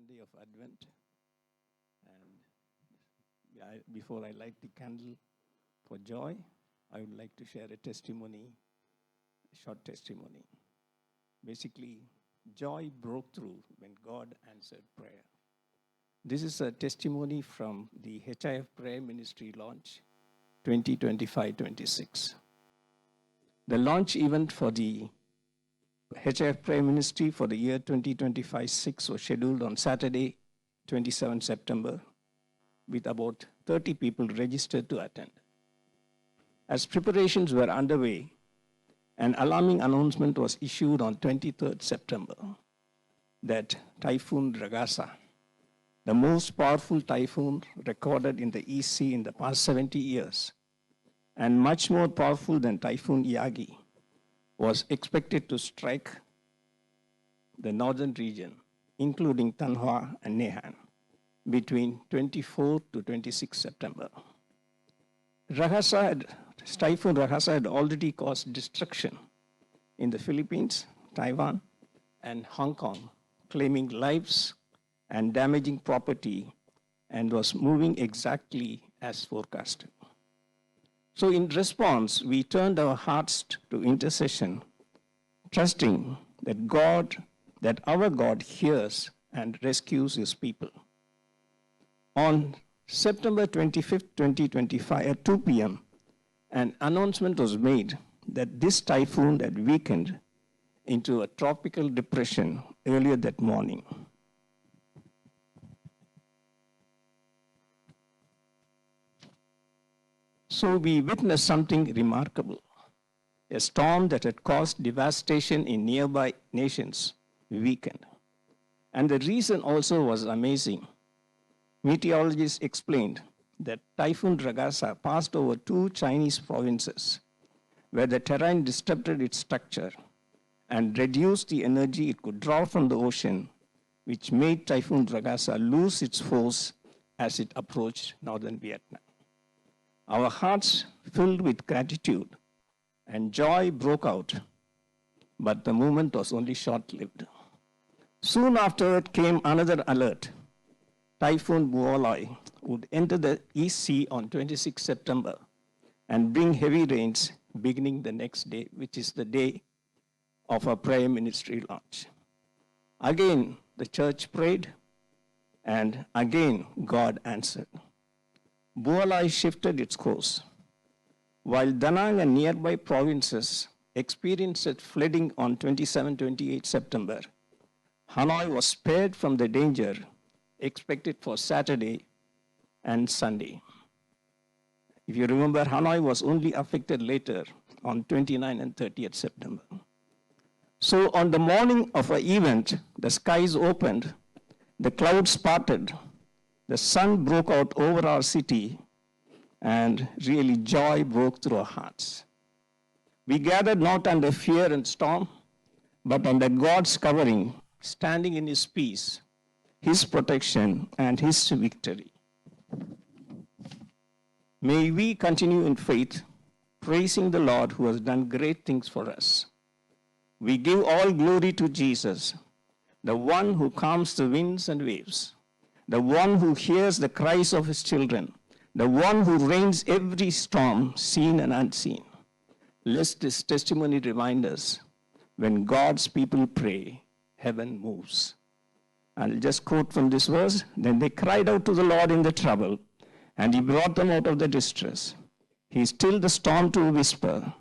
Sunday of Advent. And before I light the candle for joy, I would like to share a testimony, a short testimony. Basically, joy broke through when God answered prayer. This is a testimony from the HIF Prayer Ministry launch 2025-26. The launch event for the HIF Prayer Ministry for the year 2025-6 was scheduled on Saturday, 27 September, with about 30 people registered to attend. As preparations were underway, an alarming announcement was issued on 23rd September that Typhoon Ragasa, the most powerful typhoon recorded in the East Sea in the past 70 years, and much more powerful than Typhoon Yagi, was expected to strike the northern region, including Tanhua and Nehan, between 24 to 26 September. Typhoon Ragasa had already caused destruction in the Philippines, Taiwan, and Hong Kong, claiming lives and damaging property, and was moving exactly as forecasted. So in response, we turned our hearts to intercession, trusting that our God hears and rescues his people. On September 25th, 2025, at 2 p.m., an announcement was made that this typhoon had weakened into a tropical depression earlier that morning. So we witnessed something remarkable. A storm that had caused devastation in nearby nations weakened. And the reason also was amazing. Meteorologists explained that Typhoon Ragasa passed over 2 Chinese provinces where the terrain disrupted its structure and reduced the energy it could draw from the ocean, which made Typhoon Ragasa lose its force as it approached northern Vietnam. Our hearts filled with gratitude and joy broke out, but the moment was only short-lived. Soon afterward came another alert. Typhoon Buolai would enter the East Sea on 26 September and bring heavy rains beginning the next day, which is the day of our prayer ministry launch. Again, the church prayed, and again, God answered. Buolai shifted its course. While Da Nang and nearby provinces experienced flooding on 27-28 September, Hanoi was spared from the danger expected for Saturday and Sunday. If you remember, Hanoi was only affected later on 29 and 30th September. So on the morning of our event, the skies opened, the clouds parted, the sun broke out over our city, and really joy broke through our hearts. We gathered not under fear and storm, but under God's covering, standing in his peace, his protection, and his victory. May we continue in faith, praising the Lord who has done great things for us. We give all glory to Jesus, the one who calms the winds and waves, the one who hears the cries of his children, the one who reigns every storm, seen and unseen. Let this testimony remind us, when God's people pray, heaven moves. I'll just quote from this verse. Then they cried out to the Lord in the trouble, and he brought them out of the distress. He stilled the storm to a whisper.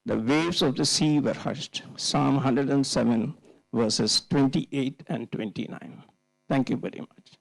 The waves of the sea were hushed. Psalm 107, verses 28 and 29. Thank you very much.